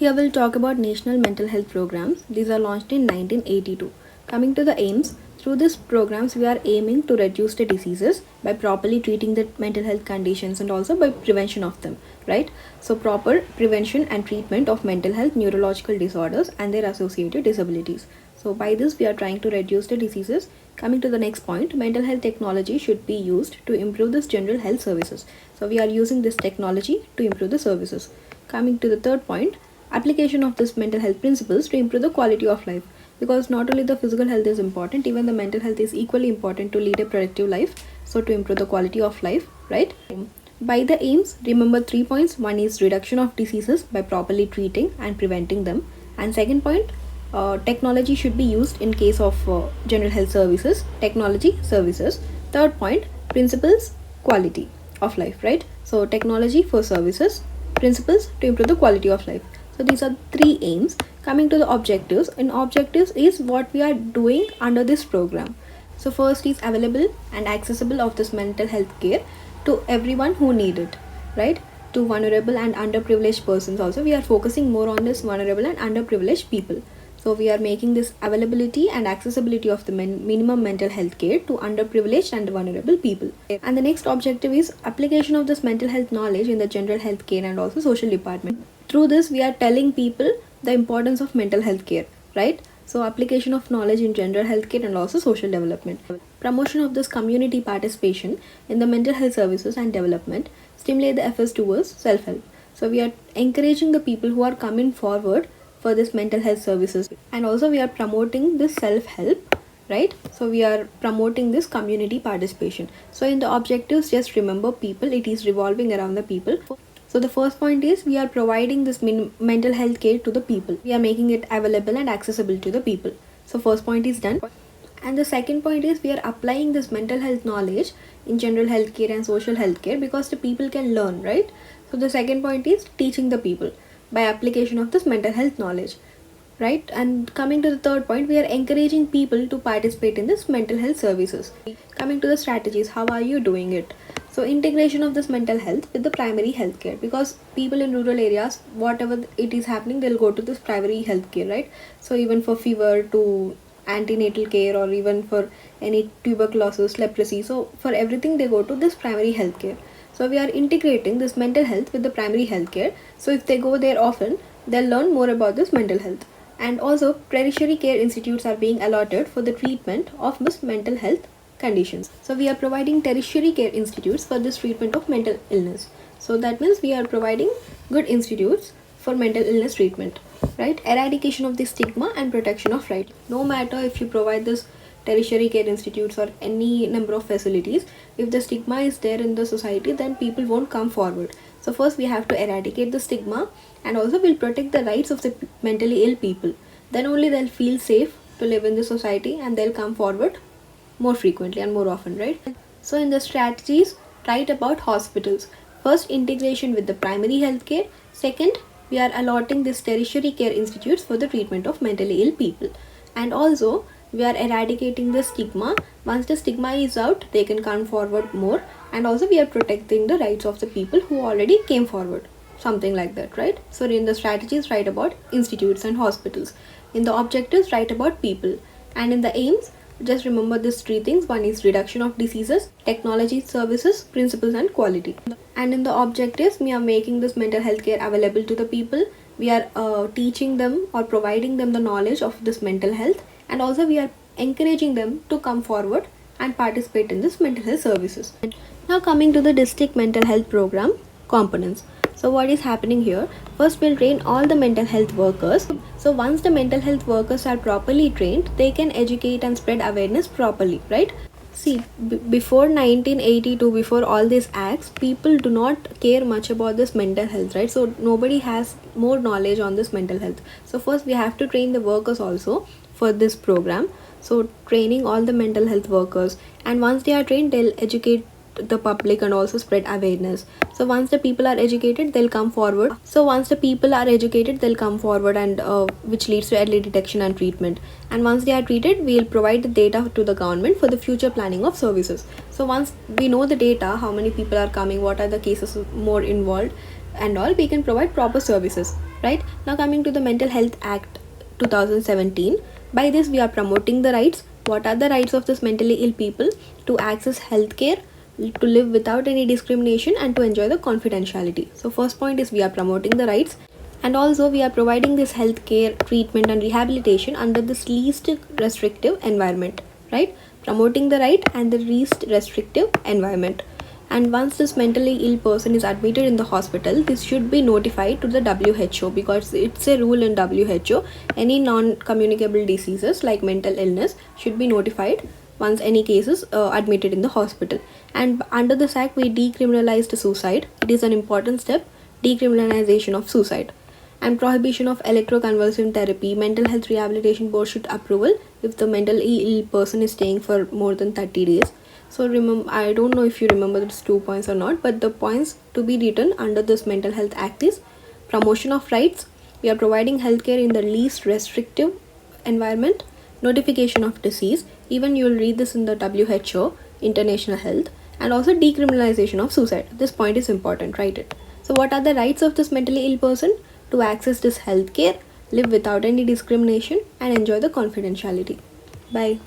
Here we'll talk about national mental health programs. These are launched in 1982. Coming to the aims, through these programs we are aiming to reduce the diseases by properly treating the mental health conditions and also by prevention of them, right? So proper prevention and treatment of mental health neurological disorders and their associated disabilities. So by this we are trying to reduce the diseases. Coming to the next point, mental health technology should be used to improve this general health services. So we are using this technology to improve the services. Coming to the third point, application of this mental health principles to improve the quality of life, because not only the physical health is important, even the mental health is equally important to lead a productive life, so to improve the quality of life, right? By the aims, remember 3 points. One is reduction of diseases by properly treating and preventing them, and second point, technology should be used in case of general health services, technology services. Third point, principles, quality of life, right? So technology for services, principles to improve the quality of life. So these are three aims. Coming to the objectives, and objectives is what we are doing under this program. So first is available and accessible of this mental health care to everyone who need it, right? To vulnerable and underprivileged persons also. We are focusing more on this vulnerable and underprivileged people. So we are making this availability and accessibility of the minimum mental health care to underprivileged and vulnerable people. And the next objective is application of this mental health knowledge in the general health care and also social department. Through this, we are telling people the importance of mental health care, right? So application of knowledge in general health care and also social development. Promotion of this community participation in the mental health services and development, stimulate the efforts towards self-help. So we are encouraging the people who are coming forward for this mental health services, and also we are promoting this self-help, right? So we are promoting this community participation. So in the objectives, just remember people, it is revolving around the people. So the first point is we are providing this mental health care to the people. We are making it available and accessible to the people. So first point is done. And the second point is we are applying this mental health knowledge in general health care and social health care because the people can learn, right? So the second point is teaching the people by application of this mental health knowledge, right? And coming to the third point, we are encouraging people to participate in this mental health services. Coming to the strategies, how are you doing it? So integration of this mental health with the primary health care, because people in rural areas, whatever it is happening, they'll go to this primary health care, right? So even for fever to antenatal care or even for any tuberculosis, leprosy, so for everything they go to this primary health care. So we are integrating this mental health with the primary health care. So if they go there often, they'll learn more about this mental health. And also tertiary care institutes are being allotted for the treatment of this mental health conditions. So we are providing tertiary care institutes for this treatment of mental illness. So that means we are providing good institutes for mental illness treatment, right? Eradication of the stigma and protection of rights. No matter if you provide this tertiary care institutes or any number of facilities, if the stigma is there in the society, then people won't come forward. So first we have to eradicate the stigma, and also we'll protect the rights of the mentally ill people. Then only they'll feel safe to live in the society and they'll come forward more frequently and more often, right? So in the strategies, write about hospitals. First, integration with the primary health care. Second, we are allotting these tertiary care institutes for the treatment of mentally ill people. And also we are eradicating the stigma. Once the stigma is out, they can come forward more, and also we are protecting the rights of the people who already came forward, something like that, right? So in the strategies, write about institutes and hospitals. In the objectives, write about people. And in the aims, just remember these three things. One is reduction of diseases, technology services, principles and quality. And in the objectives, we are making this mental health care available to the people. We are teaching them or providing them the knowledge of this mental health, and also we are encouraging them to come forward and participate in this mental health services. Now coming to the district mental health program components. So what is happening here? First, we'll train all the mental health workers. So once the mental health workers are properly trained, they can educate and spread awareness properly, right? See, before 1982, before all these acts, people do not care much about this mental health, right? So nobody has more knowledge on this mental health. So first we have to train the workers also for this program. So training all the mental health workers, and once they are trained, they'll educate the public and also spread awareness. So once the people are educated, they'll come forward. And which leads to early detection and treatment. And once they are treated, we'll provide the data to the government for the future planning of services. So once we know the data, how many people are coming, what are the cases more involved and all, we can provide proper services. right? Now coming to the Mental Health Act 2017, by this we are promoting the rights. What are the rights of this mentally ill people? To access healthcare, to live without any discrimination, and to enjoy the confidentiality. So first point is we are promoting the rights, and also we are providing this healthcare, treatment and rehabilitation under this least restrictive environment, right? Promoting the right and the least restrictive environment. And once this mentally ill person is admitted in the hospital, this should be notified to the WHO, because it's a rule in WHO. Any non-communicable diseases like mental illness should be notified once any cases admitted in the hospital. And under this act, we decriminalized suicide. It is an important step, decriminalization of suicide. And prohibition of electroconvulsive therapy. Mental health rehabilitation board should approval if the mentally ill person is staying for more than 30 days. So remember, I don't know if you remember these 2 points or not, but the points to be written under this Mental Health Act is promotion of rights. We are providing healthcare in the least restrictive environment. Notification of disease. Even you will read this in the WHO, International Health. And also decriminalization of suicide. This point is important, write it. So what are the rights of this mentally ill person? To access this healthcare, live without any discrimination, and enjoy the confidentiality. Bye.